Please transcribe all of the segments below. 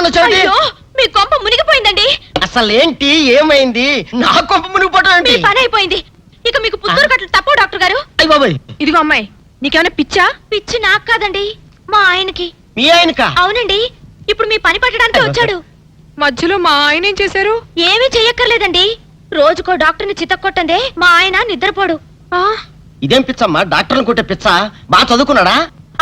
తీసుకొని వచ్చాడు. మీ కొంప మునిగిపోయిందండి. అసలు ఏంటి, ఏమైంది? నా కొంప మునిగిపోవడం ఏంటి? పని అయిపోయింది. ఇక మీకు పుత్తూరు కట్టలు తప్పవు డాక్టర్ గారు. అయ్య బాబాయ్, ఇదిగో అమ్మాయి, నీకేమైనా పిచ్చా? పిచ్చి నాకు కాదండి, మా ఆయనకి. మీ ఆయనకా? అవునండి, ఇప్పుడు మీ పని పట్టడానికి వచ్చాడు. మధ్యలో మా ఆయన ఏం చేశారు? ఏమీ చెయ్యక్కర్లేదండి. రోజుకో డాక్టర్ని చితక్కొట్టందే మా ఆయన నిద్రపోడు. ఇదేం పిచ్చమ్మా, డాక్టర్ని కొట్టే పిచ్చ? బాగా చదువుకున్నాడా?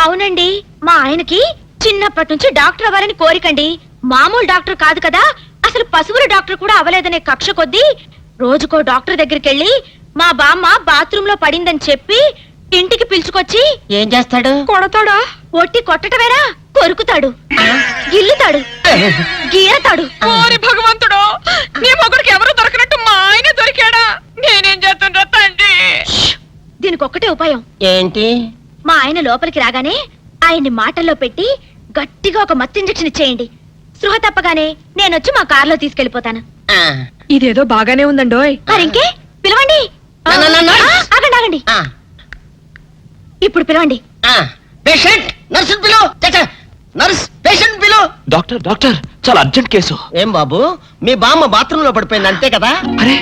అవునండి, మా ఆయనకి చిన్నప్పటి నుంచి డాక్టర్ అవ్వాలని కోరికండి. మామూలు డాక్టర్ కాదు కదా, అసలు పశువుల డాక్టర్ కూడా అవ్వలేదనే కక్ష కొద్దీ రోజుకో డాక్టర్ దగ్గరికి వెళ్ళి మా బామ్మ బాత్రూమ్ లో పడిందని చెప్పి ఇంటికి పిలుచుకొచ్చి ఏం చేస్తాడు? కొడతాడా? ఒట్టి కొట్టటవేరా, కొరుకుతాడు, గిల్లుతాడు, గీరతాడు. ఓరి భగవంతుడు, నీ మొగుడికి ఎవరు దొరికినట్టు మా ఆయన దొరికాడా? నేనేం చేస్తుండ్రా తండ్రి? దీనికి ఒక్కటే ఉపాయం. ఏంటి? మా ఆయన లోపలికి రాగానే ఆయన్ని మాటల్లో పెట్టి గట్టిగా ఒక మత్తు ఇంజెక్షన్ ఇచ్చేయండి. స్పృహ తప్పగానే నేనొచ్చి మా కారులో తీసుకెళ్లిపోతాను. ఇదేదో బాగానే ఉందండోయ్. మరింకే పిలవండి. ఆగండి ఆగండి, ఇప్పుడు పిలవండి. పేషెంట్ నర్సు పిలు. నర్స్ పేషెంట్ పిలు. డాక్టర్ డాక్టర్, చాలా అర్జెంట్ కేసు. ఏం బాబు, మీ బామ్మ బాత్రూమ్ లో పడిపోయింది అంతే కదా? అరే,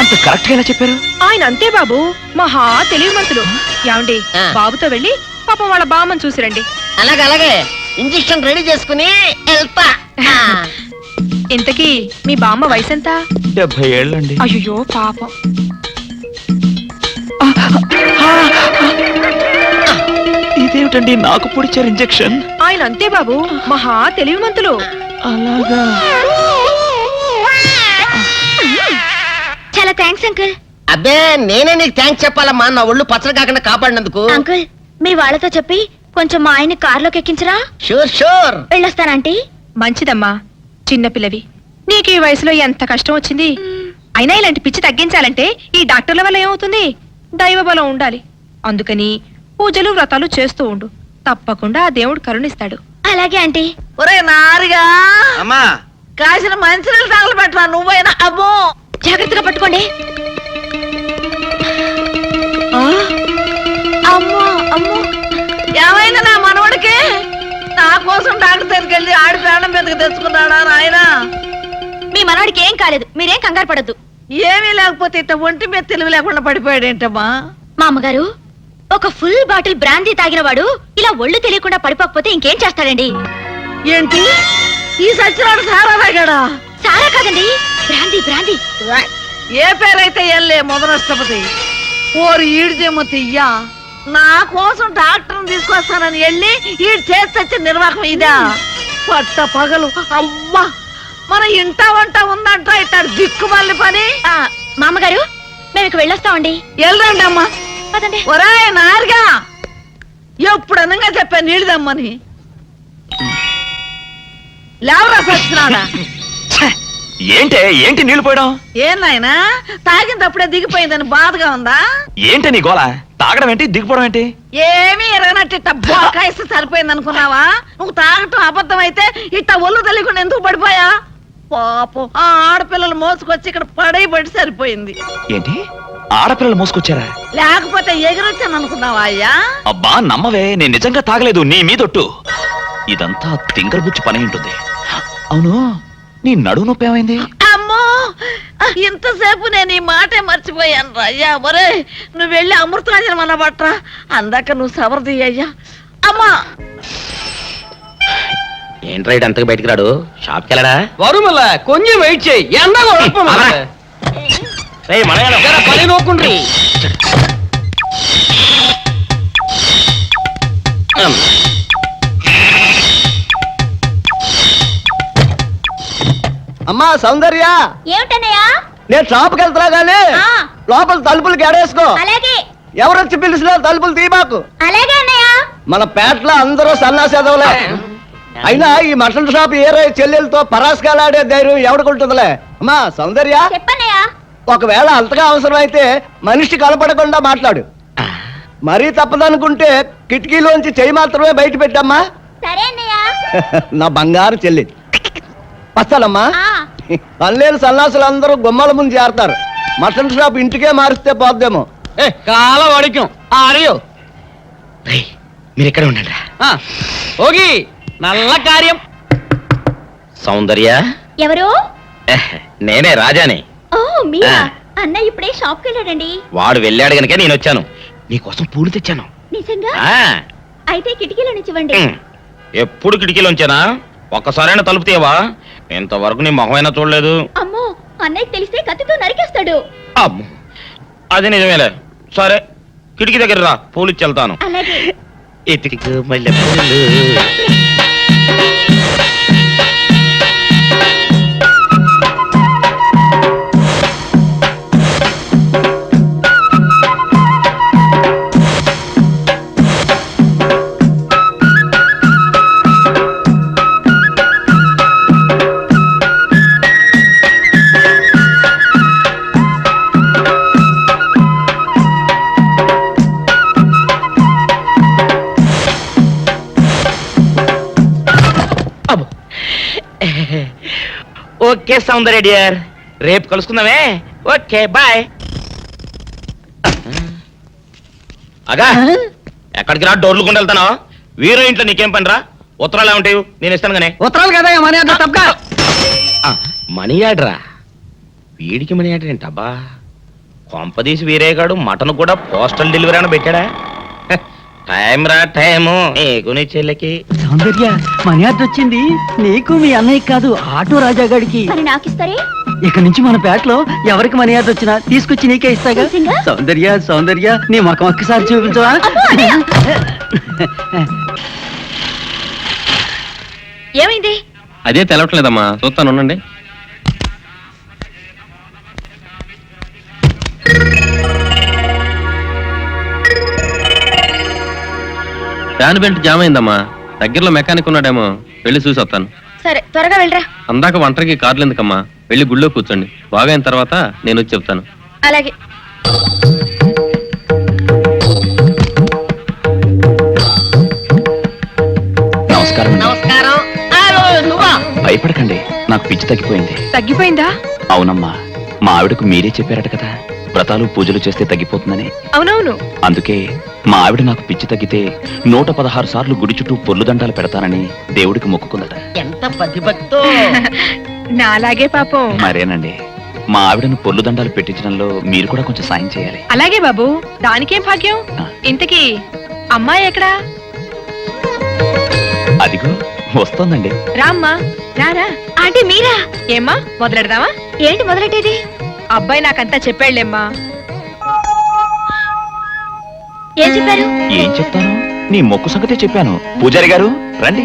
అంత కరెక్ట్ గా ఎలా చెప్పారు? ఆయన అంతే బాబు, మహా తెలివిమంతులు. ఏమండి, బాబుతో వెళ్ళి పాపం వాళ్ళ బామ్మని చూసిరండి. అలాగే అలాగే, ఇంజెక్షన్ రెడీ చేసుకుని వెళ్తా. ఇంతకీ మీ బామ్మ వయసు ఎంత? 70 ఏళ్ళండి. అయ్యో పాపం. ఇదేమిటండి నాకు పొడిచారు ఇంజెక్షన్? ఆయన అంతే బాబు, మహా తెలివిమంతులు. అలాగా? చాలా థ్యాంక్స్ అంకుల్. అబ్బే, నేనే నీకు థ్యాంక్స్ చెప్పాలమ్మా, నా ఒళ్ళు పచ్చడి కాకుండా కాపాడినందుకు. అంకుల్, మీ వాళ్ళతో చెప్పి కొంచెం మా ఆయన కారులోకి ఎక్కించరా? Sure sure. వెళ్ళొస్తానంటీ. మంచిదమ్మా, చిన్నపిల్లవి, నీకు ఈ వయసులో ఎంత కష్టం వచ్చింది. అయినా ఇలాంటి పిచ్చి తగ్గించాలంటే ఈ డాక్టర్ల వల్ల ఏమవుతుంది? దైవ బలం ఉండాలి. అందుకని పూజలు వ్రతాలు చేస్తూ ఉండు, తప్పకుండా ఆ దేవుడు కరుణిస్తాడు. అలాగే ఆంటీ. ఒరే నారిగా, అమ్మా కాసిన మంచినీళ్ళు తగలబెట్టరా నువ్వైనా. అబ్బో, జాగ్రత్తగా పట్టుకోండి. అమ్మో అమ్మో, ఏమైంది నా మనవడికి? నా కోసం డాక్టర్ దగ్గరికి వెళ్ళి ఆడి ప్రాణం మీదకి తెచ్చుకున్నాడా నాయనా? మీ మనవాడికి ఏం కాలేదు, మీరేం కంగారు పడద్దు. ఏమీ లేకపోతే ఇట్ట ఒంటి మీద తెలివి లేకుండా పడిపోయాడేంటమ్మా? మా అమ్మగారు, ఒక ఫుల్ బాటిల్ బ్రాందీ తాగిన వాడు ఇలా ఒళ్ళు తెలియకుండా పడిపోకపోతే ఇంకేం చేస్తాడండి? ఏంటి, ఈ సచ్చినాడు సారా తాగాడా? సారా కాదండి, బ్రాందీ బ్రాందీ. ఏ పేరైతే ఎల్లే మొదలష్టపతి. ఓరి ఈడిదేమో తియ్యా, నా కోసం డాక్టర్ని తీసుకొస్తానని వెళ్ళి ఈడు చేసి నిర్వాహం ఇదా? పట్ట పగలు అవ్వా, మన ఇంట వంట ఉందంట ఇట్టాడు దిక్కుమల్లి పని. మా అమ్మగారు, మేము ఇక వెళ్ళొస్తామండి. వెళ్ళండి అమ్మా. పదండి. ఒరే నారుగా, ఎప్పుడు అనగా చెప్పా నీళ్ళదమ్మని. లేవరా సచ్చినాడా? ఏంటే, ఏంటి నీళ్లు పోయడం? ఏం నాయనా, తాగినప్పుడే దిగిపోయిందని బాధగా ఉందా? ఏంటి నీ గోళ? తాగడం ఏంటి, దిగిపోవడం ఏంటి? ఏమీ ఎరగనట్టు ఇట్ట బోకాయిస్తే సరిపోయింది అనుకున్నావా? నువ్వు తాగటం అబద్ధం అయితే ఇట్ట ఒళ్ళు తెలియకుండా ఎందుకు పడిపోయా? పాపం, ఆ ఆడపిల్లలు మోసుకొచ్చి ఇక్కడ పడి సరిపోయింది. ఏంటి, ఆడపిల్లలు మోసుకొచ్చారా? లేకపోతే ఎగిరొచ్చాను అనుకున్నావా అయ్యా? అబ్బా నమ్మవే, నేను నిజంగా తాగలేదు, నీ మీదొట్టు. ఇదంతా తింగరబుచ్చి పని ఉంటుంది. అవును, నీ నడుము నొప్పి ఏమైంది? అమ్మో, ఇంతసేపు నేను ఈ మాటే మర్చిపోయాను రా అయ్యా. ఒరే, నువ్వు వెళ్ళి అమృతరాజనం అన్న బట్రా, అందాక నువ్వు సవరది అయ్యా. అమ్మా, ఏంట్రా ఇటు అంతకు బయటికి రాడు? షాప్కి వెళ్ళడా? వరుమల కొంచెం వెయిట్ చేయి. ఎండ పని నోకుండ్రి. అమ్మా సౌందర్య, ఏమిటన్నయ్యా? నేను షాప్కి వెళ్తున్నా గానీ లోపల తలుపులు గడేసుకో. అలాగే. ఎవరొచ్చి పిలిచినా తలుపులు తీయబాకు. అలాగే అన్నయ్య. మన పేటలో అందరూ సన్నాసేదవులే. అయినా ఈ మటన్ షాప్ ఏరే చెల్లెలతో పరాస్కాలాడే ధైర్యం ఎవడుకుంటుందిలే. అమ్మా సౌందర్య, చెప్పన్నయ్యా. ఒకవేళ అంతగా అవసరం అయితే మనిషి కనపడకుండా మాట్లాడు. మరీ తప్పదనుకుంటే కిటికీలోంచి చెయ్యి మాత్రమే బయట పెట్టమ్మా. సరే అన్నయ్య. నా బంగారు చెల్లి. వస్తానమ్మా. పల్లెలు సన్నాసులు అందరూ గుమ్మల ముందు చేరతారు. మటన్ షాప్ ఇంటికే మారిస్తే పోద్దేమో. కాల వడికం ఆరియో. మీరు ఇక్కడే ఉండండి. ఓగి నల్ల కార్యం. సౌందర్య ఎవరు? నేనే రాజాని. ఓ మీరా? ఆ. అన్నయ్య ఇప్పుడే షాప్ కి వెళ్ళాడండి. వాడు వెళ్ళాడు గనుక నేను వచ్చాను. నీకోసం పూలు తెచ్చాను. నిజంగా? ఆ, అయితే కిటికీలో నుంచి ఇవ్వండి. ఎప్పుడు కిటికీలో ఉంచానా? ఒక్కసారైనా తలుపు తీయవా? ఇంతవరకు నీ మొహమైనా చూడలేదు. అమ్మో, అన్నయ్యకి తెలిస్తే కత్తితో నరికేస్తాడు. అమ్మో, అది నిజమేలే. సరే, కిటికీ దగ్గర రా, పూలు ఇచ్చి వెళ్తాను. అలాగే. ఎతికి మల్లె పూలు. ఓకే సౌందర్య డియర్, రేపు కలుసుకుందామే. Okay bye. అగా ఎక్కడికి రా, డోర్లు కొండ వెళ్తాను. వీరో ఇంట్లో నీకేం పని రా? ఉత్తరాలు ఏమంటాయి? నేను ఇస్తాను గానే. ఉత్తరాలు కదా మనీ ఆర్డర్ తప్పక. మనీ ఆర్డరా? వీడికి మనీ ఆర్డర్ ఏంటబ్బా? కొంపదీసి వీరేగాడు మటన్ కూడా పోస్టల్ డెలివరీ అని పెట్టాడా? టైం రా టైము నీకు నీ చెల్లెకి. సౌందర్య మనీ ఆర్డర్ వచ్చింది. నీకు మీ అన్నయ్య కాదు, ఆటో రాజా గారికి. మరి నాకిస్తారే? ఇక నుంచి మన పేటలో ఎవరికి మనీ ఆర్డర్ వచ్చినా తీసుకొచ్చి నీకే ఇస్తాగా. నిజంగా? సౌందర్య సౌందర్య నీ ముఖం ఒక్కసారి చూపించవా? ఏమైంది? అదే తెలవట్లేదమ్మా, చూస్తాను ఉండండి. ఫ్యాన్ బెల్ట్ జామ్ అయిందమ్మా. దగ్గరలో మెకానిక్ ఉన్నాడేమో, వెళ్ళి చూసి వస్తాను. సరే, త్వరగా వెళ్ళరా. అందాక ఒంటరికి కార్లు ఎందుకమ్మా, వెళ్ళి గుళ్ళో కూర్చోండి. బాగైన తర్వాత నేను వచ్చి చెప్తాను. అలాగే. నమస్కారం. నమస్కారం. నువ్వా? భయపడకండి, నాకు పిచ్చి తగ్గిపోయింది. తగ్గిపోయిందా? అవునమ్మా, మా ఆవిడకు మీరే చెప్పారట కదా, వ్రతాలు పూజలు చేస్తే తగ్గిపోతుందని. అవునవును. అందుకే మా ఆవిడ నాకు పిచ్చి తగ్గితే 116 సార్లు గుడి చుట్టూ పొర్లు దండాలు పెడతానని దేవుడికి మొక్కుకుందట. ఎంత పతిభక్తో. నా అలాగే పాపం. మరేనండి, మా ఆవిడను పొర్లు దండాలు పెట్టించడంలో మీరు కూడా కొంచెం సాయం చేయాలి. అలాగే బాబు, దానికేం భాగ్యం. ఇంతకీ అమ్మాయి ఎక్కడా? అదిగో వస్తోందండి. రామ్మా, రారా. ఆంటీ మీరా? ఏమ్మా, మొదలెడదామా? ఏంటి మొదలెట్టేది? అబ్బాయి నాకంతా చెప్పాడులేమ్మా. ఏం చెప్పారు? ఏం చెప్తాను, నీ మొక్కు సంగతే చెప్పాను. పూజారి గారు రండి.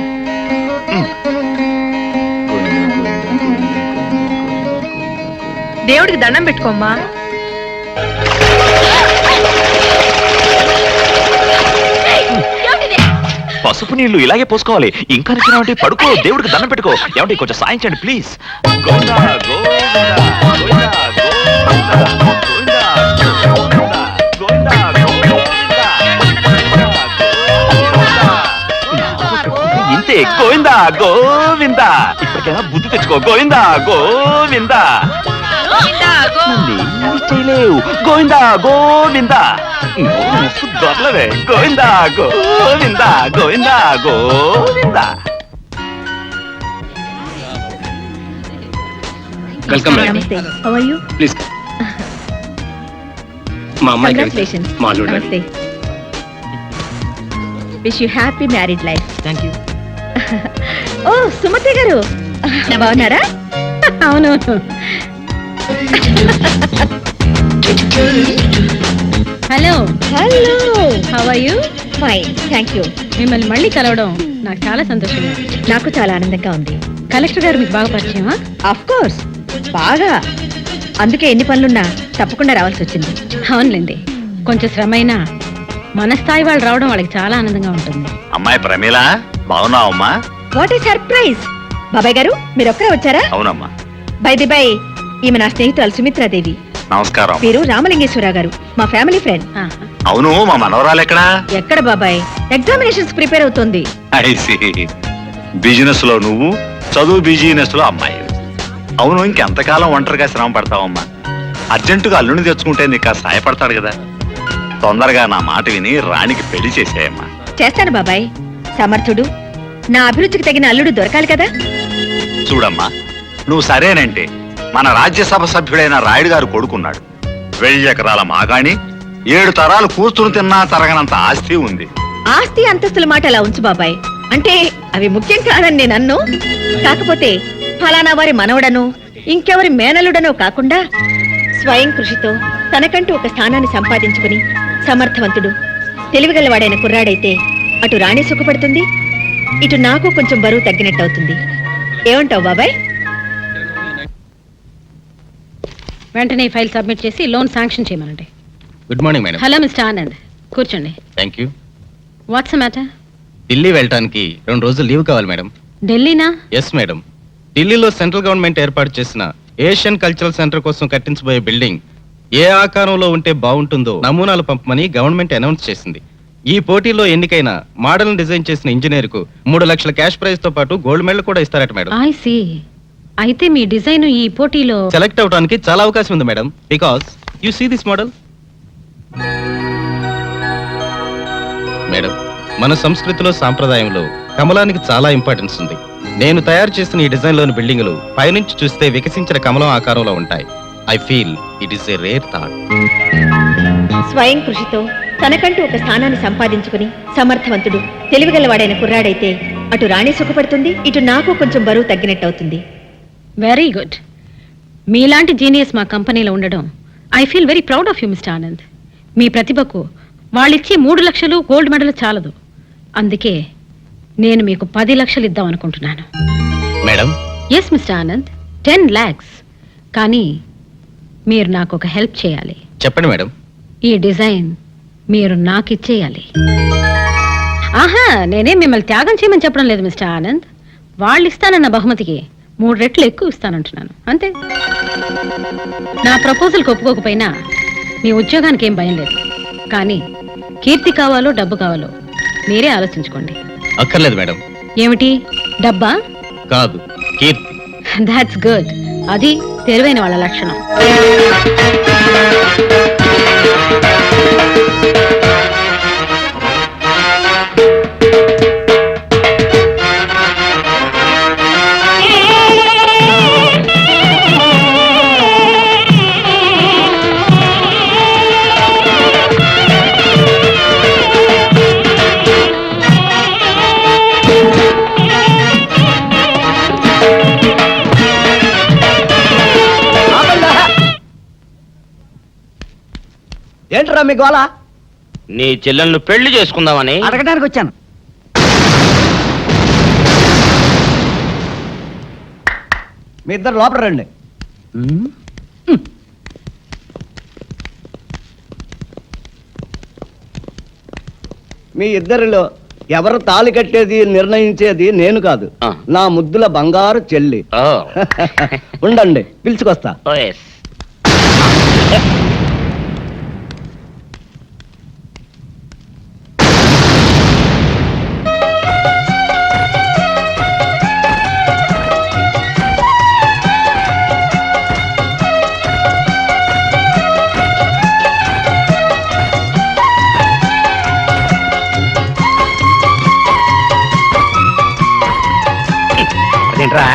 దేవుడికి దండం పెట్టుకోమ్మా. ఏమిటిది? పసుపు నీళ్లు ఇలాగే పోసుకోవాలి. ఇంకా నచ్చినావంటే పడుకో, దేవుడికి దండం పెట్టుకో. ఏమంటే కొంచెం సాయం చేయండి ప్లీజ్. గోవిందా, గోవిందా, గోవిందా, గోవిందా, గోవిందా, గోవిందా, గోవిందా, గోవిందా. ఇంతే, గోవిందా గోవిందా. ఇప్పటికైనా బుద్ధి తెచ్చుకో. గోవిందా గోవిందా. నన్నేమీ చేయలేవు. గోవిందా గోవిందా. దొరలవే. గోవిందా గోవిందా, గోవిందా గోవిందా. వెల్కమ్ నమస్తే. How are you? ప్లీజ్. మా అమ్మాయికి Congratulations. మా అల్లుడు. నమస్తే. Wish you happy married life. Thank you. ఓ సుమతి గారు, బాగున్నారా? అవును. Hello hello. How are you? Fine, thank you. మిమ్మల్ని మళ్ళీ కలవడం నాకు చాలా సంతోషంగా ఉంది. నాకు చాలా ఆనందంగా ఉంది. కలెక్టర్ గారు మీకు బాగా పరిచయమా? ఆఫ్ కోర్స్, బాగా. అందుకే ఎన్ని పనులున్నా తప్పకుండా రావాల్సి వచ్చింది. అవునులేండి, కొంచెం శ్రమ అయినా మన స్థాయి వాళ్ళు రావడం వాళ్ళకి చాలా ఆనందంగా ఉంటుంది. అమ్మాయి ప్రమీల, బాగున్నావమ్మా? What a surprise. బాబాయ్ గారు, మీరు ఒక్కరే వచ్చారా? అవునమ్మా. బై ది బై, ఈమె నా స్నేహితురాలు సుమిత్రాదేవి. నమస్కారం. పేరు రామలింగేశ్వరరావు గారు, మా ఫ్యామిలీ ఫ్రెండ్. ఆహా. అవును, మా మనవరాలు ఎక్కడా? ఎక్కడ బాబాయ్, ఎగ్జామినేషన్స్ ప్రిపేర్ అవుతోంది. బిజినెస్ లో నువ్వు, చదువు బిజినెస్ లో అమ్మాయి. అవును, ఇంకెంతకాలం ఒంటరిగా శ్రమ పడతావమ్మా? అర్జెంటుగా అల్లుని తెచ్చుకుంటే నీకు కాస్త సహాయపడతాడు కదా. తొందరగా నా మాట విని రాణికి పెళ్లి చేసేయమ్మా. చేస్తాను బాబాయ్. సమర్థుడు, నా అభిరుచికి తగిన అల్లుడు దొరకాలి కదా. చూడమ్మా, నువ్వు సరేనంటే మన రాజ్యసభ సభ్యుడైన రాయుడు గారు కొడుకున్నాడు. 1000 ఎకరాల మాగాణి, 7 తరాలు కూర్చుని తిన్నా తరగనంత ఆస్తి ఉంది. ఆస్తి అంతస్తుల మాట అలా ఉంచు బాబాయ్. అంటే అవి ముఖ్యం కాదని నేను అన్ను. కాకపోతే ఫలానా వారి మనవడను ఇంకెవరి మేనలుడనో కాకుండా స్వయం కృషితో తనకంటూ ఒక స్థానాన్ని సంపాదించుకుని సమర్థవంతుడు తెలివిగలవాడైన కుర్రాడైతే అటు రాణి సుఖపడుతుంది, ఇటు నాకు కొంచెం బరువు తగ్గినట్టు అవుతుంది. ఏమంటావు బాబాయ్? వెంటనే ఈ ఫైల్ సబ్మిట్ చేసి లోన్ శాంక్షన్ చేయమనండి. Good morning madam. Hello mister Anand, కూర్చోండి. Thank you. What's matter? Delhi వెళ్ళటానికి 2 రోజులు లీవ్ కావాలి మేడం. ఢిల్లీనా? Yes madam. ఢిల్లీలో సెంట్రల్ గవర్నమెంట్ ఏర్పాటు చేసిన ఏషియన్ కల్చరల్ సెంటర్ కోసం కట్టించబోయే బిల్డింగ్ ఏ ఆకారంలో ఉంటే బాగుంటుందో నమూనాలు పంపమని గవర్నమెంట్ అనౌన్స్ చేసింది. ఈ పోటీలో ఎన్నికైన మోడల్ డిజైన్ చేసిన ఇంజనీర్ కు 3 లక్షల క్యాష్ ప్రైజ్ తో పాటు గోల్డ్ మెడల్ కూడా ఇస్తారట మేడం. I see. అయితే మీ డిజైన్ ఈ పోటీలో సెలెక్ట్ అవడానికి చాలా అవకాశం ఉంది madam. Because you see this model madam. మన సంస్కృతిలో సాంప్రదాయంలో కమలానికి చాలా ఇంపార్టెన్స్ ఉంది. నేను తయారు చేసిన ఈ డిజైన్ లోని బిల్డింగులు పైనుంచి చూస్తే వికసించిన కమలం ఆకారంలో ఉంటాయి. I feel it is a rare thought. స్వయం కృషితో తనకంటూ ఒక స్థానాన్ని సంపాదించుకుని సమర్థవంతుడు తెలివిగలవాడైన కుర్రాడైతే అటు రాణి సుఖపడుతుంది, ఇటు నాకు కొంచెం బరువు తగ్గినట్టు అవుతుంది. Very good. మీలాంటి జీనియస్ మా కంపెనీలో ఉండడం I feel very proud of you mister Anand. మీ ప్రతిభకు వాళ్ళిచ్చే 3 లక్షలు గోల్డ్ మెడల్ చాలదు. అందుకే నేను మీకు 10 లక్షలు ఇద్దాం అనుకుంటున్నాను. Madam. Yes mister Anand, 10 lakhs. కానీ మీరు నాకు ఒక హెల్ప్ చేయాలి. చెప్పండి మేడం. ఈ డిజైన్ మీరు నాకు ఇచ్చేయాలి. ఆహా, నేనే మిమ్మల్ని త్యాగం చేయమని చెప్పడం లేదు మిస్టర్ ఆనంద్. వాళ్ళు ఇస్తానన్న బహుమతికి 3 రెట్లు ఎక్కువ ఇస్తానంటున్నాను, అంతే. నా ప్రపోజల్కి ఒప్పుకోకపోయినా మీ ఉద్యోగానికి ఏం భయం లేదు. కానీ కీర్తి కావాలో డబ్బు కావాలో మీరే ఆలోచించుకోండి. అక్కర్లేదు మేడం. ఏమిటి, డబ్బా? కాదు, కీర్తి. That's good. అది తెలివైన వాళ్ళ లక్షణం. ఏంట్రా మీ గోళ? నీ చెల్లెలను పెళ్లి చేసుకుందామని అడగడానికి వచ్చాను. మీ ఇద్దరు లోపల రండి. మీ ఇద్దరిలో ఎవరు తాళి కట్టేది నిర్ణయించేది నేను కాదు, నా ముద్దుల బంగారు చెల్లి. ఉండండి, పిలుచుకొస్తా. ఏంట్రా?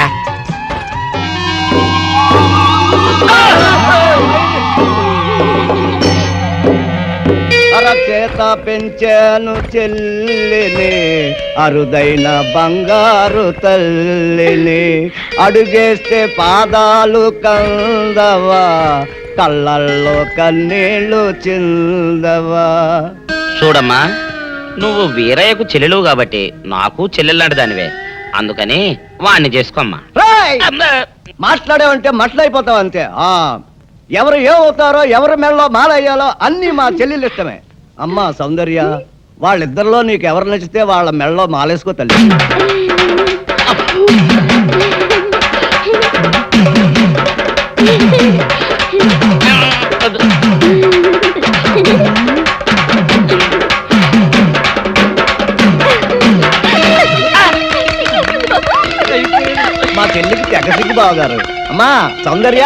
అరచేత పెంచాను చెల్లిని, అరుదైన బంగారు తల్లిని, అడుగేస్తే పాదాలు కందవా, కళ్ళల్లో కన్నీళ్లు చిందవా. చూడమ్మా, నువ్వు వీరయ్యకు చెల్లెలు కాబట్టి నాకు చెల్లెల్లాంటి దానివే. అందుకని వాణ్ణి చేసుకోమ్మా. మాట్లాడేవంటే మట్లయిపోతావు అంతే. ఎవరు ఏమవుతారో, ఎవరి మెడలో మాలయ్యాలో అన్ని మా చెల్లెలు ఇష్టమే. అమ్మా సౌందర్య, వాళ్ళిద్దరిలో నీకు ఎవరు నచ్చితే వాళ్ళ మెడలో మాలేసుకో తల్లి. మా చెల్లికి తెగసిగ్గు బావగారు. అమ్మా సౌందర్య,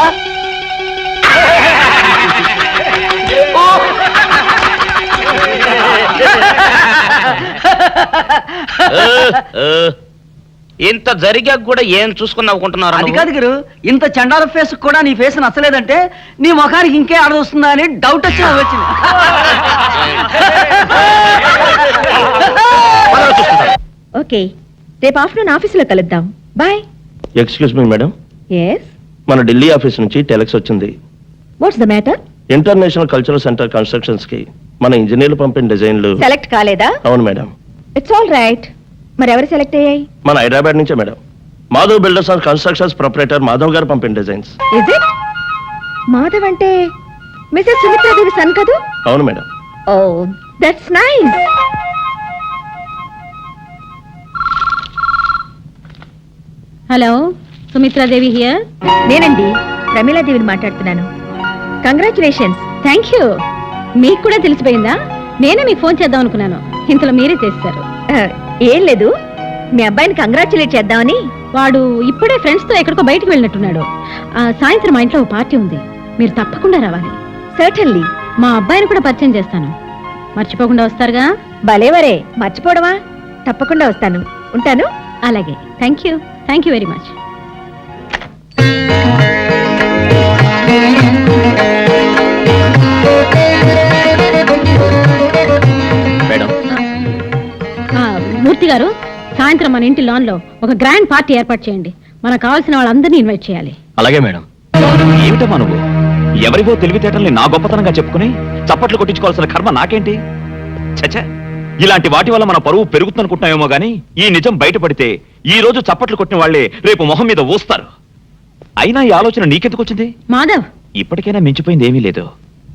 ఇంత జరిగాక కూడా ఏం చూసుకుని నవ్వుకుంటున్నారు అది కాదు గురు, ఇంత చండాల ఫేస్ కూడా నీ ఫేస్ నచ్చలేదంటే నీ ముఖానికి ఇంకే ఆడొస్తుందా అని డౌట్ వచ్చి వచ్చింది. ఓకే, రేపు ఆఫ్టర్నూన్ ఆఫీసులో కలుద్దాం. Bye. Excuse me madam, yes, మన ఢిల్లీ ఆఫీస్ నుంచి టెలెక్స్ వచ్చింది. What's the matter? International cultural centre constructions కి మన ఇంజనీర్లు పంపిన డిజైన్లు. సెలెక్ట్ కాలేదా? అవును మేడం. It's all right. మరి ఎవరు సెలెక్ట్ అయ్యాయి? మన హైదరాబాద్ నుంచే madam. Madhav builders and constructions proprietor Madhav గారు పంపిన డిజైన్స్. Is it? మాధవ్ అంటే మిసెస్ సుమిత్రాదేవి సన్ కదూ? అవును madam. Oh, that's nice. Hello, Sumitradevi here. నేనండి, ప్రమీలాదేవిని మాట్లాడుతున్నాను. కంగ్రాచులేషన్స్. Thank you. మీకు కూడా తెలిసిపోయిందా? నేనే మీకు ఫోన్ చేద్దాం అనుకున్నాను, ఇంతలో మీరే చేస్తారు. ఏం లేదు, మీ అబ్బాయిని కంగ్రాచులేట్ చేద్దామని. వాడు ఇప్పుడే ఫ్రెండ్స్ తో ఎక్కడికో బయటికి వెళ్ళినట్టున్నాడు. సాయంత్రం మా ఇంట్లో ఓ పార్టీ ఉంది, మీరు తప్పకుండా రావాలి. సర్టన్లీ. మా అబ్బాయిని కూడా పరిచయం చేస్తాను, మర్చిపోకుండా వస్తారుగా? భలేవరే, మర్చిపోవడమా? తప్పకుండా వస్తాను. ఉంటాను. అలాగే. Thank you very much. Madam, Murthy గారు, సాయంత్రం మన ఇంటి లాన్ లో ఒక గ్రాండ్ పార్టీ ఏర్పాటు చేయండి. మనకు కావాల్సిన వాళ్ళందరినీ ఇన్వైట్ చేయాలి. అలాగే మేడం. ఏమిటమ్మా నువ్వు? ఎవరివో తెలివితేటల్ని నా గొప్పతనంగా చెప్పుకుని చప్పట్లు కొట్టించుకోవాల్సిన కర్మ నాకేంటి? చచ్చా, ఇలాంటి వాటి వల్ల మన పరువు పెరుగుతుందనుకుంటున్నామేమో గానీ ఈ నిజం బయటపడితే ఈ రోజు చప్పట్లు కొట్టిన వాళ్లే రేపు మొహం మీద ఊస్తారు. అయినా ఈ ఆలోచన నీకెందుకు వచ్చింది? మాధవ్, ఇప్పటికైనా మించిపోయింది ఏమీ లేదు.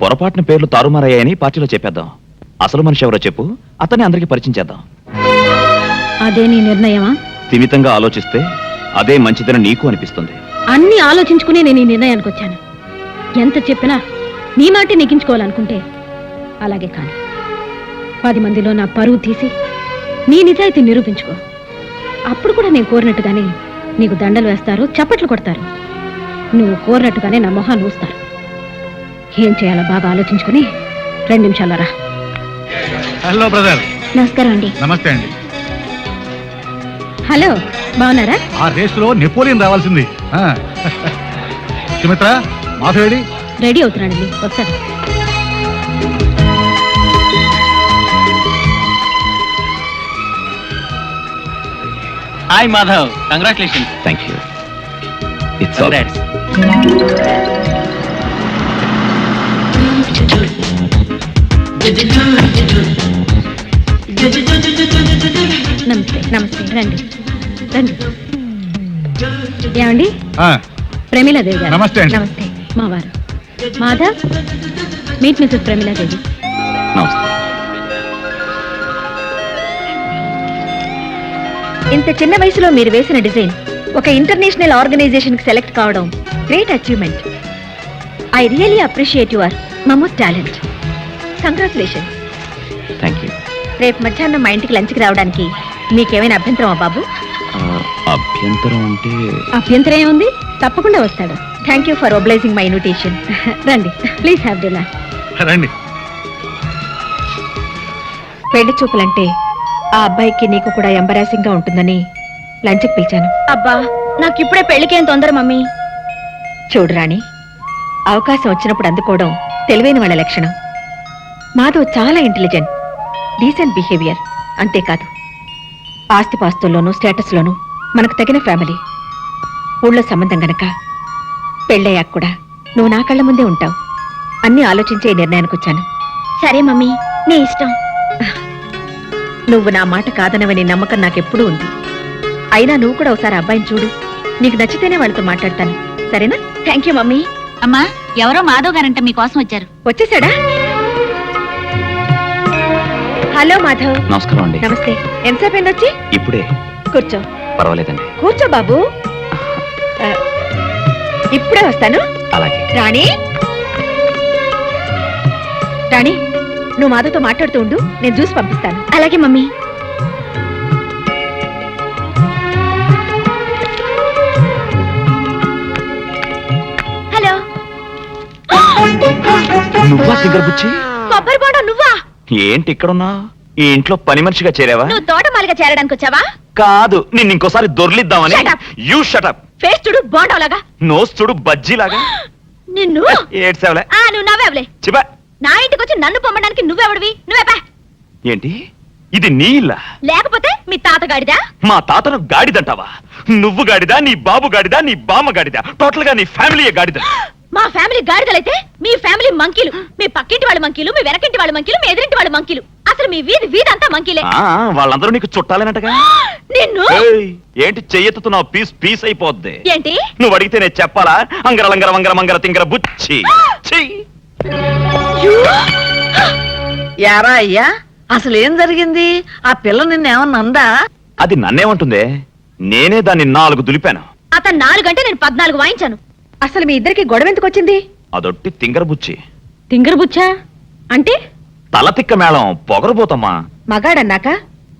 పొరపాటున పేర్లు తారుమారయ్యాయని పార్టీలో చెప్పేద్దాం. అసలు మనిషి ఎవరో చెప్పు, అతన్ని అందరికీ పరిచయం చేద్దాం. అదే నీ నిర్ణయమా? స్థిమితంగా ఆలోచిస్తే అదే మంచిదని నీకు అనిపిస్తుంది. అన్ని ఆలోచించుకుని నేను ఈ నిర్ణయానికి వచ్చాను. ఎంత చెప్పినా నీ మాటే నెగ్గించుకోవాలనుకుంటే అలాగే కాదు. 10 మందిలో నా పరువు తీసి నీ నిజాయితీ నిరూపించుకో. అప్పుడు కూడా నేను కోరినట్టుగానే నీకు దండలు వేస్తారు, చప్పట్లు కొడతారు. నువ్వు కోరినట్టుగానే నా మొహాన్ని ఊస్తారు. ఏం చేయాలో బాగా ఆలోచించుకుని 2 నిమిషాల్లో రా. Hello brother. నమస్కారం అండి. నమస్తే అండి. హలో, బాగున్నారా? ఆ రేసులో నెపోలియన్ రావాల్సింది. సుమిత్ర, మాధవేడి? రెడీ అవుతున్నాడండి, వస్తాడు. Hi Madhav, congratulation. Thank you. It's all right. నమస్తే. నమస్తే, రండి రండి. ఏమండి, ప్రమీలాదేవి గారు. నమస్తే అండి. నమస్తే. మా వారు మాధవ్, మీట్ మిసెస్ ప్రమీలాదేవి. నమస్తే. ఇంత చిన్న వయసులో మీరు వేసిన డిజైన్ ఒక ఇంటర్నేషనల్ ఆర్గనైజేషన్ కి సెలెక్ట్ కావడం great achievement. I really appreciate your momos talent. Congratulation. Thank you. రేపు మధ్యాహ్నం మా ఇంటికి లంచ్కి రావడానికి మీకేమైనా అభ్యంతరమా బాబు? అభ్యంతరం అంటే అభ్యంతరం ఏముంది, తప్పకుండా వస్తాడు. Thank you for obliging my invitation. రండి, ప్లీజ్ హ్యావ్ డిన్నర్. రండి. పెళ్లి చూపులంటే ఆ అబ్బాయికి నీకు కూడా ఎంబరాసింగ్ గా ఉంటుందని లంచ్కి పిలిచాను. అబ్బా, నాకు ఇప్పుడే పెళ్లికేం తొందర మమ్మీ. చూడు రాణి, అవకాశం వచ్చినప్పుడు అందుకోవడం తెలివైన వాళ్ళ లక్షణం. మాధవ్ చాలా ఇంటెలిజెంట్, డీసెంట్ బిహేవియర్. అంతేకాదు, ఆస్తిపాస్తుల్లోనూ స్టేటస్లోనూ మనకు తగిన ఫ్యామిలీ. ఊళ్ళో సంబంధం గనక పెళ్ళయ్యాక కూడా నువ్వు నా కళ్ళ ముందే ఉంటావు. అన్నీ ఆలోచించే ఈ నిర్ణయానికి వచ్చాను. సరే మమ్మీ, నీ ఇష్టం. నువ్వు నా మాట కాదనవని నమ్మకం నాకెప్పుడూ ఉంది. అయినా నువ్వు కూడా ఒకసారి అబ్బాయిని చూడు. నీకు నచ్చితేనే వాళ్ళతో మాట్లాడతాను, సరేనా? Thank you mummy. అమ్మా, ఎవరో మాధవ్ గారంట మీకోసం వచ్చారు. వచ్చేసాడా? హలో మాధవ్. నమస్కారం అండి. నమస్తే. ఎంతసేపు అయింది వచ్చి? ఇప్పుడే. కూర్చో. పర్వాలేదండి. కూర్చో బాబు. ఇప్పుడే వస్తాను. అలాగే. రాణి, రాణి, నువ్వు మాధవ్తో మాట్లాడుతూ ఉండు, నేను జ్యూస్ పంపిస్తాను. అలాగే మమ్మీ. హలో. నువ్వా సింగర్ బుచ్చి? కొబ్బరి బోండా నువ్వా? ఏంటి ఇక్కడున్నా? ఈ ఇంట్లో పని మనిషిగా చేరావా? నువ్వు తోటమాలిగా చేరడానికి వచ్చావా? కాదు, నిన్ను ఇంకోసారి దొర్లిద్దామని. Shut up. You shut up. Face చూడు బోండాలాగా. నోస్ చూడు బజ్జీలాగా. నిన్ను ఏడ్సావులే. నువ్వు నవ్వేవలే. చిబా. నా ఇంటికి వచ్చి నన్ను పొమ్మడానికి నువ్వెవడివి? నువ్వే ఏంటి ఇది నీ ఇల్లా? లేకపోతే మీ తాతగాడిదా? మా తాతను గాడిదంటావా? నువ్వు గాడిదా, నీ బాబు గాడిదా, నీ బామ్మ గాడిదా, టోటల్ గా నీ ఫ్యామిలీయే గాడిద. మా ఫ్యామిలీ గాడిదలైతే మీ ఫ్యామిలీ మంకీలు. మీ పక్కింటి వాళ్ళ మంకీలు, మీ వెనకింటి వాళ్ళ మంకీలు, మీ ఎదురింటి వాళ్ళ మంకీలు. అసలు మీ వీధి అంతా మంకీలే. వాళ్ళందరూ నీకు చుట్టాలేనటగా. నిన్ను ఏయ్, ఏంటి చెయ్యెత్తుతున్నావు? పీస్ అయిపోద్ది. ఏంటి? నువ్వు అడిగితే నేను చెప్పాలా? అంగర లంగర వంగర మంగర తింగర బుచ్చి. ఛీ! యారా అయ్యా, అసలు ఏం జరిగింది? ఆ పిల్ల నిన్నేమన్నా అందా? అది నన్నేమంటుందే? నేనే దాన్ని 4 దులిపాను. అతను 4 గంటే నేను 14 వాయించాను. అసలు మీ ఇద్దరికి గొడవ ఎందుకు వచ్చింది? అదొట్టి తింగర బుచ్చి. తింగరబుచ్చా అంటే? తల తిక్క మేళం పొగరబోతమ్మా. మగాడన్నాక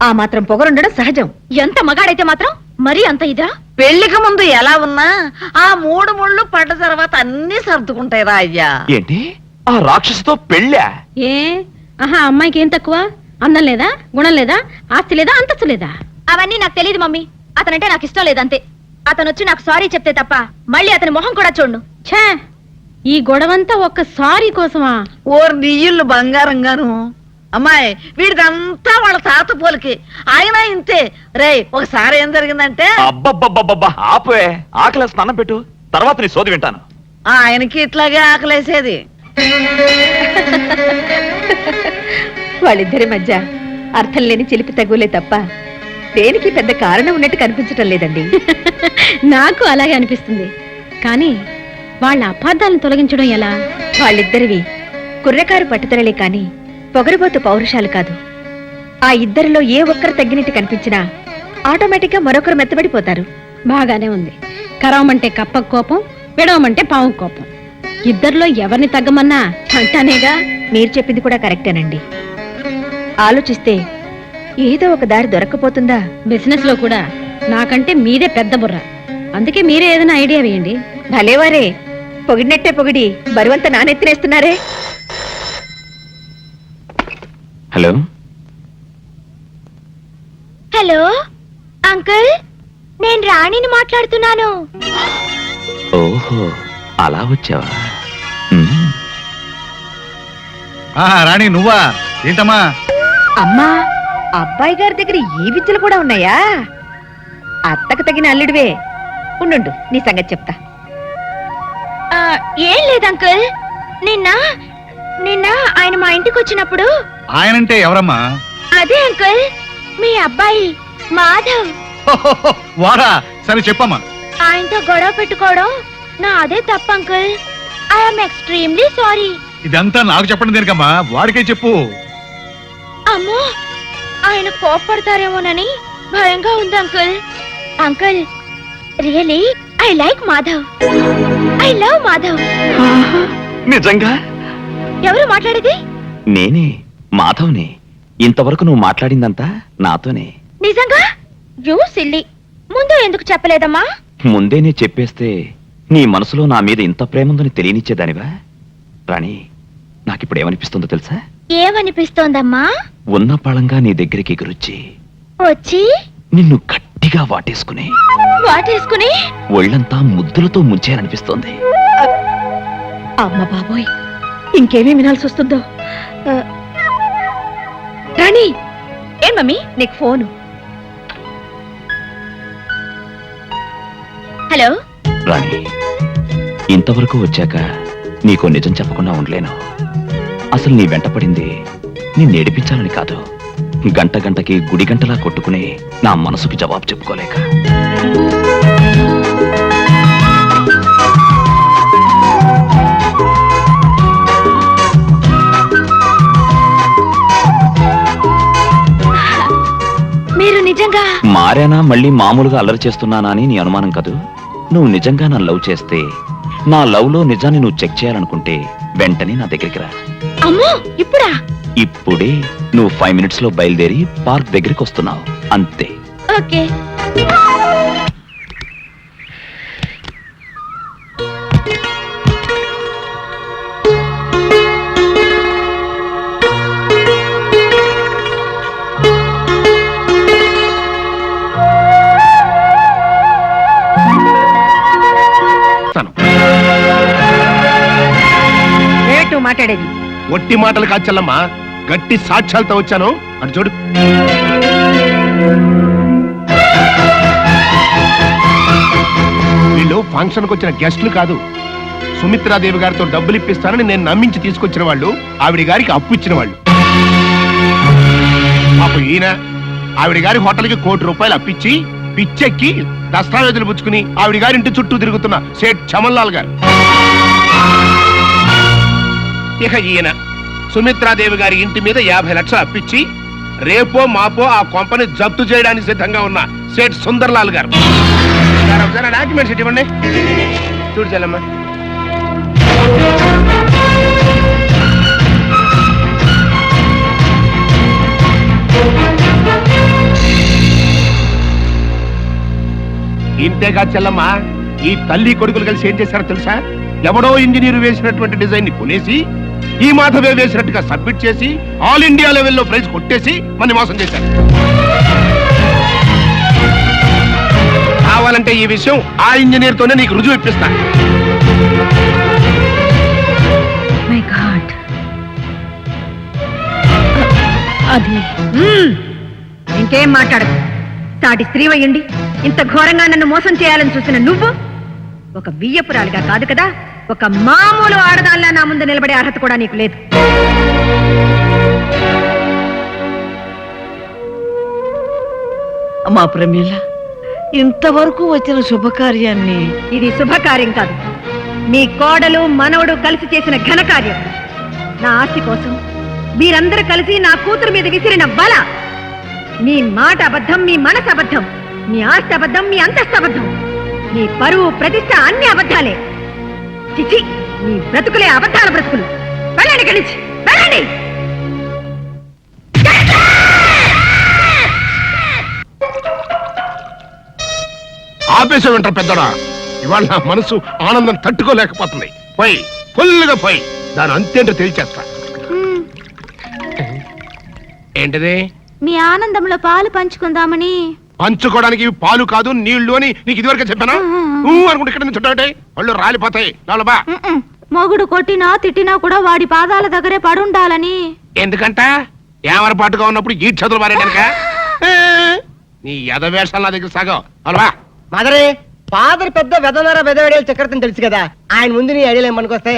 ఆ మాత్రం పొగరుండడం సహజం. ఎంత మగాడైతే మాత్రం మరీ అంత ఇదా? పెళ్లికి ముందు ఎలా ఉన్నా ఆ 3 ముళ్ళు పడ్డ తర్వాత అన్ని సర్దుకుంటాయిరా అయ్యా. ఏంటి ఆ రాక్షసితో పెళ్ళా? ఏ అమ్మాయికి ఏం తక్కువ? అందం లేదా, గుణం లేదా, ఆస్తి లేదా, అంతస్తు లేదా? అవన్నీ నాకు తెలియదు మమ్మీ. అతనంటే నాకు ఇష్టం లేదంతే. అతను వచ్చి నాకు సారీ చెప్తే తప్ప మళ్ళీ అతని మొహం కూడా చూడు. ఛే, ఈ గొడవంతా ఒక్క సారీ కోసమా? ఓర్ నీళ్ళు బంగారంగాను. అమ్మాయి వీడిదంతా వాళ్ళ తాత పోలికి. ఆయన ఇంతే. రేయ్, ఒకసారి ఏం జరిగిందంటే అబ్బబ్బబ్బబ్బబ్బా, ఆపే. ఆకలి స్నానం పెట్టు, తర్వాత నీ సోది వింటాను. ఆయనకి ఇట్లాగే ఆకలేసేది. వాళ్ళిద్దరి మధ్య అర్థం లేని చిలిపి తగులే తప్ప దేనికి పెద్ద కారణం ఉన్నట్టు కనిపించటం లేదండి. నాకు అలాగే అనిపిస్తుంది. కానీ వాళ్ళ అపార్థాలను తొలగించడం ఎలా? వాళ్ళిద్దరివి కుర్రకారు పట్టుదలలే కాని పొగరబోతు పౌరుషాలు కాదు. ఆ ఇద్దరిలో ఏ ఒక్కరు తగ్గినట్టు కనిపించినా ఆటోమేటిక్ గా మరొకరు మెత్తబడిపోతారు. బాగానే ఉంది. కరవమంటే కప్ప కోపం, విడవమంటే పావు కోపం. ఇద్దరిలో ఎవరిని తగ్గమన్నా అంటానేగా. మీరు చెప్పింది కూడా కరెక్టేనండి. ఆలోచిస్తే ఏదో ఒక దారి దొరక్కపోతుందా? బిజినెస్ లో కూడా నాకంటే మీదే పెద్ద బుర్ర. అందుకే మీరే ఏదైనా ఐడియా వేయండి. భలేవారే, పొగిడినట్టే పొగిడి బరువంతా నానెత్తినేస్తున్నారే. హలో హలో అంకుల్, నేను రాణిని మాట్లాడుతున్నాను. ఓహో, అలా వచ్చావా? రాణి నువ్వా? ఏంటమ్మా? అమ్మా, అబ్బాయి గారి దగ్గర ఈ విద్యలు కూడా ఉన్నాయా? అత్తకు తగిన అల్లుడివే. ఉండు, నీ సంగతి చెప్తా. ఏం లేదు అంకుల్, నిన్న ఆయన మా ఇంటికి వచ్చినప్పుడు. ఆయనంటే ఎవరమ్మా? అదే అంకుల్, మీ అబ్బాయి మాధవ్. వాడా? సరే చెప్పమ్మా. ఆయనతో గొడవ పెట్టుకోవడం నా అదే తప్ప అంకుల్. I'm extremely sorry. ఇదంతా నాకు చెప్పడం దేనికమ్మా? వాడికే చెప్పు. అమ్మో, ఆయన కోప్పడతారేమోనని భయంగా ఉంది uncle. Uncle, really I like Madhav. I love Madhav. నిజంగా? ఎవరు మాట్లాడేది? నేనే, మాధవ్ని. ఇంతవరకు నువ్వు మాట్లాడిందంతా నాతోనే. నిజంగా? యూ సిల్లీ, ముందు ఎందుకు చెప్పలేదమ్మా? ముందేనే చెప్పేస్తే నీ మనసులో నా మీద ఇంత ప్రేముందని తెలియనిచ్చేదానివా? రాణి, నాకిప్పుడు ఏమనిపిస్తుందో తెలుసా? ఏమనిపిస్తోందమ్మా? ఉన్న పళంగా నీ దగ్గరికి ఎగురొచ్చి వచ్చి నిన్ను గట్టిగా వాటేసుకుని వాటేసుకుని ఒళ్ళంతా ముద్దులతో ముంచేయాలనిపిస్తోంది. అమ్మ బాబోయ్, ఇంకేమీ వినాల్సి వస్తుందో. రాణి, ఏం మమ్మీ? నీకు ఫోను. హలో రాణి, ఇంతవరకు వచ్చాక నీకో నిజం చెప్పకుండా ఉండలేను. అసలు నీ వెంట పడింది నిన్ను ఏడిపించాలని కాదు, గంట గంటకి గుడి గంటలా కొట్టుకుని నా మనసుకి జవాబు చెప్పుకోలేక. మీరు నిజంగా మారానా, మళ్ళీ మామూలుగా అల్లరి చేస్తున్నానా అని నీ అనుమానం కాదు. నువ్వు నిజంగా నా లవ్ చేస్తే, నా లవ్ లో నిజాన్ని నువ్వు చెక్ చేయాలనుకుంటే వెంటనే నా దగ్గరికి రా. అమ్మో, ఇప్పుడా? ఇప్పుడే. నువ్వు 5 minutes లో బయలుదేరి పార్క్ దగ్గరికి వస్తున్నావు, అంతే. ఓకే. చేస్తాను. ఏమిటి మాట్లాడేది? ఒట్టి మాటలు కాదు చెల్లమ్మా, గట్టి సాక్ష్యాలతో వచ్చాను. అటు చూడు. వీళ్ళు ఫంక్షన్కి వచ్చిన గెస్టులు కాదు, సుమిత్రాదేవి గారితో డబ్బులు ఇప్పిస్తానని నేను నమ్మించి తీసుకొచ్చిన వాళ్ళు, ఆవిడ గారికి అప్పు ఇచ్చిన వాళ్ళు. పాపం ఈయన ఆవిడ గారి హోటల్కి ₹1,00,00,000 అప్పిచ్చి పిచ్చెక్కి దస్తావేజులు పుచ్చుకుని ఆవిడ గారి ఇంటి చుట్టూ తిరుగుతున్న సేట్ చమన్లాల్ గారు. ఇక ఈయన సుమిత్రాదేవి గారి ఇంటి మీద 50 లక్షలు అప్పిచ్చి రేపో మాపో ఆ కొంపని జప్తు చేయడానికి సిద్ధంగా ఉన్న సేట్ సుందర్లాల్ గారు. డాక్యుమెంట్స్ ఇవ్వండి. చూడు చెల్లమ్మ. ఇంతేగా చెల్లమ్మ, ఈ తల్లి కొడుకులు కలిసి ఏం చేశారో తెలుసా? ఎవడో ఇంజనీర్ వేసినటువంటి డిజైన్ ని కొనేసి ఈ మాధవే వేసినట్టుగా సబ్మిట్ చేసి ఆల్ ఇండియా లెవెల్లో ప్రైజ్ కొట్టేసి మన మోసం చేశారు. కావాలంటే ఈ విషయం ఆ ఇంజనీర్ తోనే నీకు రుజువు ఇప్పిస్తా. మై గాడ్, అది ఇంకేం మాట్లాడదు. సాటి స్త్రీ అయ్యండి ఇంత ఘోరంగా నన్ను మోసం చేయాలని చూసిన నువ్వు ఒక బియ్యపురాలుగా కాదు కదా, ఒక మామూలు ఆడదాల్లా నా ముందు నిలబడే అర్హత కూడా నీకు లేదు. అమ్మా ప్రమీల, ఇంతవరకు వచ్చిన శుభకార్యాన్ని ఇది శుభకార్యం కాదు, మీ కోడలు మనవడు కలిసి చేసిన ఘనకార్యం. నా ఆస్తి కోసం మీరందరూ కలిసి నా కూతురు మీద విసిరిన బల. మీ మాట అబద్ధం, మీ మనసు అబద్ధం, మీ ఆస్తి అబద్ధం, మీ అంతస్తు అబద్ధం, మీ పరువు ప్రతిష్ట అన్ని అబద్ధాలే. చిచి, మీ బ్రతుకులే అబద్ధాల బ్రతుకులు. వెళ్ళండి ఇక్కడి నుంచి, వెళ్ళండి. ఆపేసే వింటారు పెద్దడా. ఇవాళ నా మనసు ఆనందం తట్టుకోలేకపోతుంది. పోయి ఫుల్గా పోయి దాని అంతేంటో తేల్చేస్తా. ఏంటిది? మీ ఆనందంలో పాలు పంచుకుందామని. పంచుకోవడానికి ఇవి పాలు కాదు, నీళ్లు అని నీకు ఇదివరకే చెప్పానా? అనుకుంటే ఇక్కడ నుంచి చుట్టాటే వాళ్ళు రాలిపోతాయి. బా. మొగుడు కొట్టినా తిట్టినా కూడా వాడి పాదాల దగ్గరే పడుండాలని. ఎందుకంట ఏమరపాటుగా ఉన్నప్పుడు ఈ చదువులు మారేడానిక? నీ ఎదవేషాలు నా దగ్గర సాగవు. బా. మదరే ఫాదర్ పెద్ద వెదనర వెదవేడేలు చక్రవర్తిని తెలుసు కదా, ఆయన ముందు నీ ఐడియాలు ఏమనుకొస్తే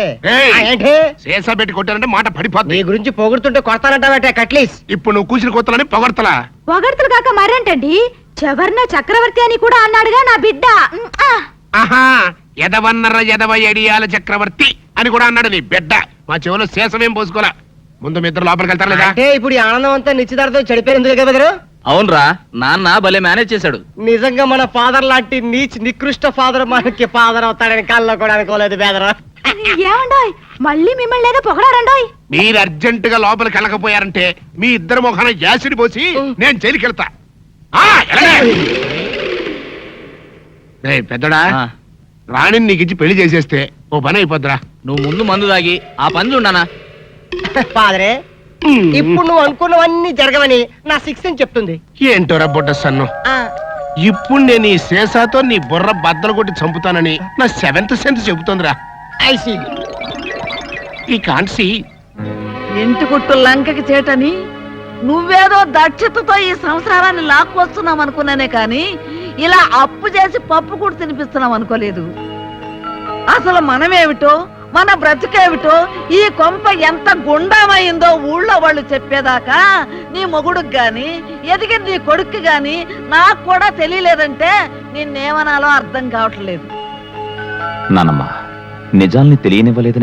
ఏంటి శేషా పెట్టి కొట్టారంటే మాట పడిపోతుంది. నీ గురించి పొగుడుతుంటే కొడతానంటావటే కట్లీస్. ఇప్పుడు నువ్వు కూసిన కొత్తలని పొగడతలా? పొగడ్తలు కాక మరేంటండి, చవర్ణ చక్రవర్తి అని కూడా అన్నాడుగా నా బిడ్డ. ఆహా, ఎదవన్నర ఎదవ ఎడియాల చక్రవర్తి అని కూడా అన్నాడు నీ బిడ్డ. మా చెవులో శేషమేం పోసుకోలే. ముందు మీ ఇద్దరు లోపలికి వెళ్తారు లేదా? అంటే ఇప్పుడు ఈ ఆనందం అంతా నిశ్చితార్థం చెడిపోయింది కదా బెదరు. అవునరా, నాన్న భలే మేనేజ్ చేశాడు. నిజంగా మన ఫాదర్ లాంటి నికృష్ట ఫాదర్ మనకి ఫాదర్ అవుతాడని కళ్ళలో కూడా అనుకోలేదు బెదరు. ఏమండోయ్, మళ్ళీ మిమ్మల్ని ఏదో పొగడారండోయ్. మీరు అర్జెంట్ గా లోపలికి వెళ్ళకపోయారంటే మీ ఇద్దరు ముఖాన యాసిడ్ పోసి నేను జైలుకి వెళ్తా. పెద్దడా, రాణిని నీకు ఇచ్చి పెళ్లి చేసేస్తే ఓ పని అయిపోద్దిరా. నువ్వు ముందు మందు తాగి ఆ పని చూడనా. ఫాదరే, ఇప్పుడు నువ్వు అనుకున్నవన్నీ జరగవని నా 6 చెప్తుంది. ఏంటోరా బుడ్డ సన్ను, ఇప్పుడు నేను ఈ శేషాతో నీ బుర్ర బద్దలు కొట్టి చంపుతానని నా 7th సెన్స్ చెబుతోందిరా. ఈ కాన్సీ ఇంటి కుట్టు లంకకి చేటని నువ్వేదో దక్షతతో ఈ సంసారాన్ని లాక్కొస్తున్నాం అనుకున్నానే కాని ఇలా అప్పు చేసి పప్పు కూడా తినిపిస్తున్నాం అనుకోలేదు. అసలు మనమేమిటో మన బ్రతుకేమిటో ఈ కొంప ఎంత గుండమైందో ఊళ్ళో వాళ్ళు చెప్పేదాకా నీ మొగుడుకు గాని ఎదిగిన నీ కొడుక్కి గాని నాకు కూడా తెలియలేదంటే నిన్నేమనాలో అర్థం కావట్లేదు. నానమ్మ, నిజాల్ని తెలియనివ్వలేదని